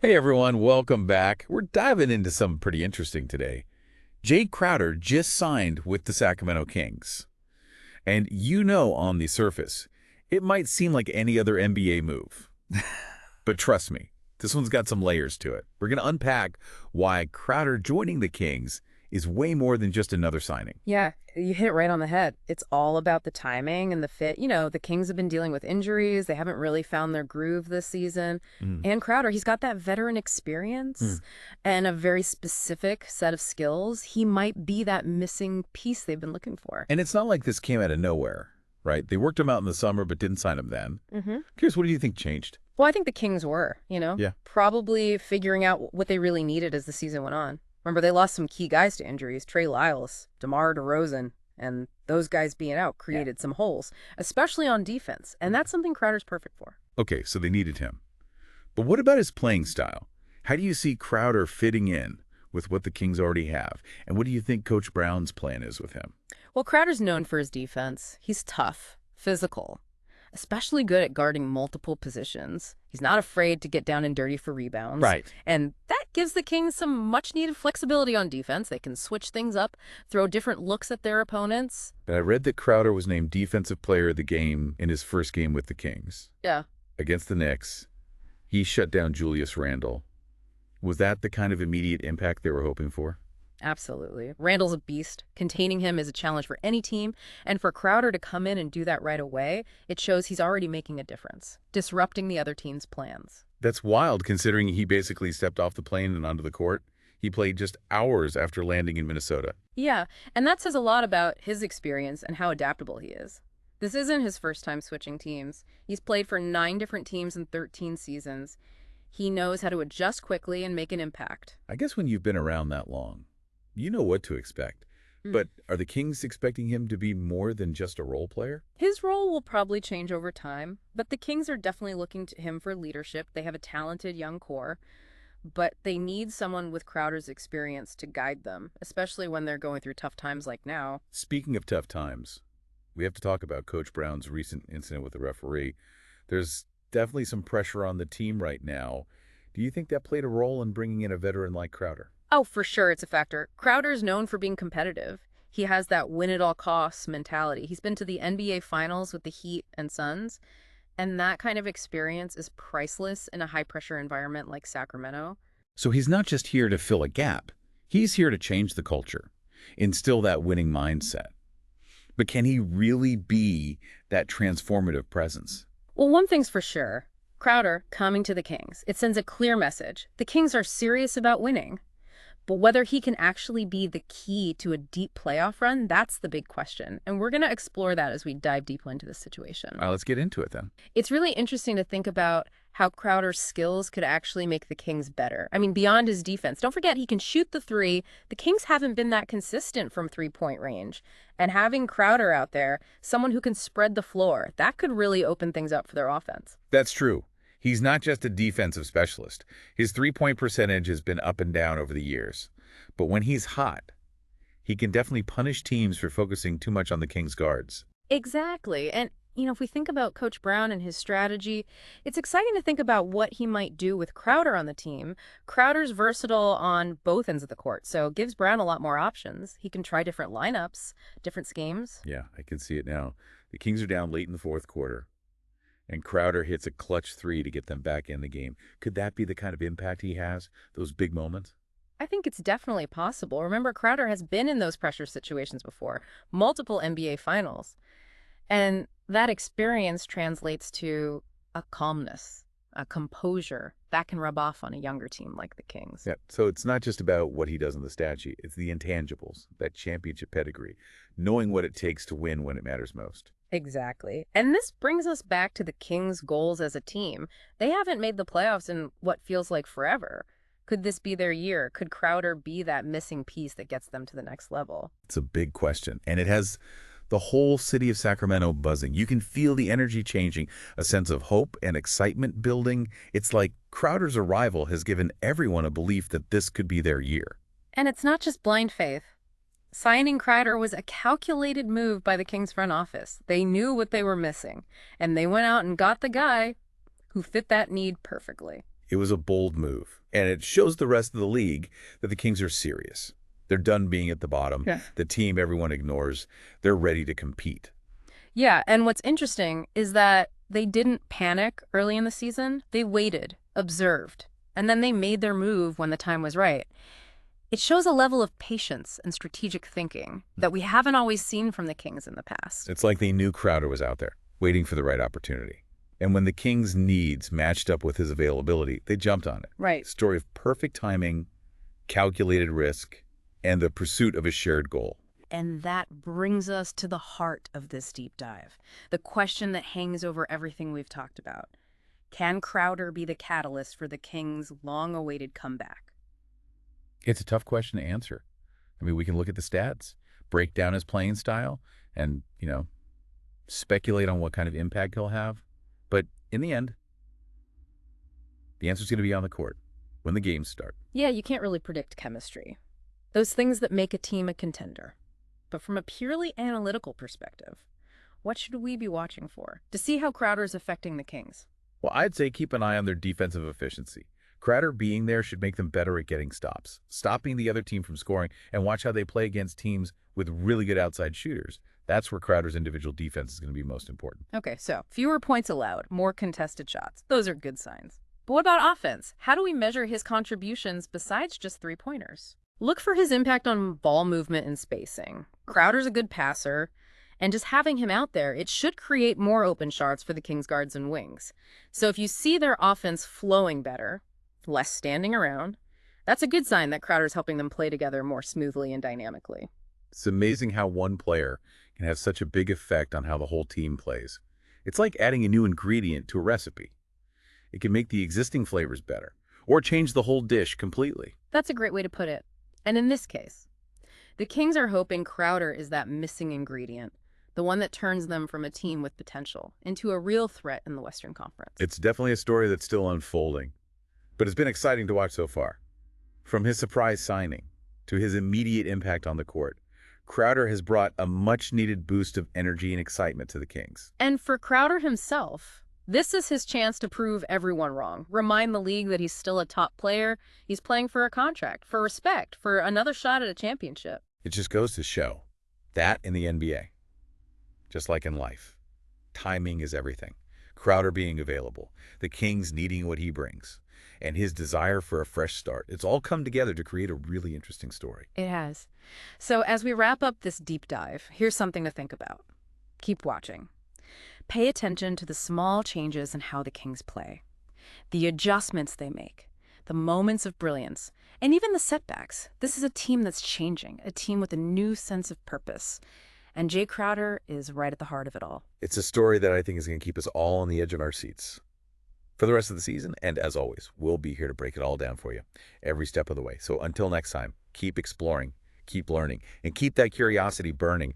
Hey everyone, welcome back. We're diving into something pretty interesting today. Jae Crowder just signed with the Sacramento Kings. And on the surface, it might seem like any other NBA move. But trust me, this one's got some layers to it. We're going to unpack why Crowder joining the Kings is way more than just another signing. Yeah, you hit it right on the head. It's all about the timing and the fit. The Kings have been dealing with injuries. They haven't really found their groove this season. Mm. And Crowder, he's got that veteran experience and a very specific set of skills. He might be that missing piece they've been looking for. And it's not like this came out of nowhere, right? They worked him out in the summer but didn't sign him then. Curious, what do you think changed? Well, I think the Kings were, Yeah. probably figuring out what they really needed as the season went on. Remember, they lost some key guys to injuries, Trey Lyles, DeMar DeRozan, and those guys being out created some holes, especially on defense. And that's something Crowder's perfect for. Okay, so they needed him. But what about his playing style? How do you see Crowder fitting in with what the Kings already have? And what do you think Coach Brown's plan is with him? Well, Crowder's known for his defense. He's tough, physical, especially good at guarding multiple positions. He's not afraid to get down and dirty for rebounds. Right. And that gives the Kings some much-needed flexibility on defense. They can switch things up, throw different looks at their opponents. But I read that Crowder was named Defensive Player of the Game in his first game with the Kings. Yeah. Against the Knicks, he shut down Julius Randle. Was that the kind of immediate impact they were hoping for? Absolutely. Randall's a beast. Containing him is a challenge for any team. And for Crowder to come in and do that right away, it shows he's already making a difference, disrupting the other team's plans. That's wild, considering he basically stepped off the plane and onto the court. He played just hours after landing in Minnesota. Yeah, and that says a lot about his experience and how adaptable he is. This isn't his first time switching teams. He's played for 9 different teams in 13 seasons. He knows how to adjust quickly and make an impact. I guess when you've been around that long, you know what to expect. But are the Kings expecting him to be more than just a role player? His role will probably change over time, but the Kings are definitely looking to him for leadership. They have a talented young core, but they need someone with Crowder's experience to guide them, especially when they're going through tough times like now. Speaking of tough times, we have to talk about Coach Brown's recent incident with the referee. There's definitely some pressure on the team right now. Do you think that played a role in bringing in a veteran like Crowder? Oh, for sure, it's a factor. Crowder's known for being competitive. He has that win-at-all-costs mentality. He's been to the NBA Finals with the Heat and Suns, and that kind of experience is priceless in a high-pressure environment like Sacramento. So he's not just here to fill a gap. He's here to change the culture, instill that winning mindset. But can he really be that transformative presence? Well, one thing's for sure. Crowder coming to the Kings. It sends a clear message. The Kings are serious about winning. But whether he can actually be the key to a deep playoff run, that's the big question. And we're going to explore that as we dive deeper into this situation. All right, let's get into it then. It's really interesting to think about how Crowder's skills could actually make the Kings better. I mean, beyond his defense. Don't forget, he can shoot the three. The Kings haven't been that consistent from three-point range. And having Crowder out there, someone who can spread the floor, that could really open things up for their offense. That's true. He's not just a defensive specialist. His three-point percentage has been up and down over the years. But when he's hot, he can definitely punish teams for focusing too much on the Kings' guards. Exactly. And, if we think about Coach Brown and his strategy, it's exciting to think about what he might do with Crowder on the team. Crowder's versatile on both ends of the court, so it gives Brown a lot more options. He can try different lineups, different schemes. Yeah, I can see it now. The Kings are down late in the fourth quarter, and Crowder hits a clutch three to get them back in the game. Could that be the kind of impact he has, those big moments? I think it's definitely possible. Remember, Crowder has been in those pressure situations before, multiple NBA finals. And that experience translates to a calmness, a composure that can rub off on a younger team like the Kings. Yeah, so it's not just about what he does on the stat sheet. It's the intangibles, that championship pedigree, knowing what it takes to win when it matters most. Exactly. And this brings us back to the Kings' goals as a team. They haven't made the playoffs in what feels like forever. Could this be their year? Could Crowder be that missing piece that gets them to the next level? It's a big question, and it has the whole city of Sacramento buzzing. You can feel the energy changing, a sense of hope and excitement building. It's like Crowder's arrival has given everyone a belief that this could be their year. And it's not just blind faith. Signing Crowder was a calculated move by the Kings front office. They knew what they were missing, and they went out and got the guy who fit that need perfectly. It was a bold move, and it shows the rest of the league that the Kings are serious. They're done being at the bottom. Yeah. The team everyone ignores. They're ready to compete. Yeah, and what's interesting is that they didn't panic early in the season. They waited, observed, and then they made their move when the time was right. It shows a level of patience and strategic thinking that we haven't always seen from the Kings in the past. It's like they knew Crowder was out there, waiting for the right opportunity. And when the Kings' needs matched up with his availability, they jumped on it. Right. Story of perfect timing, calculated risk, and the pursuit of a shared goal. And that brings us to the heart of this deep dive, the question that hangs over everything we've talked about. Can Crowder be the catalyst for the Kings' long-awaited comeback? It's a tough question to answer. I mean, we can look at the stats, break down his playing style, and, speculate on what kind of impact he'll have. But in the end, the answer's going to be on the court when the games start. Yeah, you can't really predict chemistry. Those things that make a team a contender. But from a purely analytical perspective, what should we be watching for to see how Crowder is affecting the Kings? Well, I'd say keep an eye on their defensive efficiency. Crowder being there should make them better at getting stops, stopping the other team from scoring, and watch how they play against teams with really good outside shooters. That's where Crowder's individual defense is going to be most important. Okay, so fewer points allowed, more contested shots. Those are good signs. But what about offense? How do we measure his contributions besides just three-pointers? Look for his impact on ball movement and spacing. Crowder's a good passer, and just having him out there, it should create more open shots for the Kings guards and wings. So if you see their offense flowing better, less standing around, that's a good sign that Crowder's helping them play together more smoothly and dynamically. It's amazing how one player can have such a big effect on how the whole team plays. It's like adding a new ingredient to a recipe. It can make the existing flavors better, or change the whole dish completely. That's a great way to put it. And in this case, the Kings are hoping Crowder is that missing ingredient, the one that turns them from a team with potential into a real threat in the Western Conference. It's definitely a story that's still unfolding, but it's been exciting to watch so far. From his surprise signing to his immediate impact on the court, Crowder has brought a much-needed boost of energy and excitement to the Kings. And for Crowder himself, this is his chance to prove everyone wrong, remind the league that he's still a top player, he's playing for a contract, for respect, for another shot at a championship. It just goes to show that in the NBA, just like in life, timing is everything. Crowder being available, the Kings needing what he brings, and his desire for a fresh start. It's all come together to create a really interesting story. It has. So as we wrap up this deep dive, here's something to think about. Keep watching. Pay attention to the small changes in how the Kings play, the adjustments they make, the moments of brilliance, and even the setbacks. This is a team that's changing, a team with a new sense of purpose. And Jae Crowder is right at the heart of it all. It's a story that I think is going to keep us all on the edge of our seats for the rest of the season. And as always, we'll be here to break it all down for you every step of the way. So until next time, keep exploring, keep learning, and keep that curiosity burning.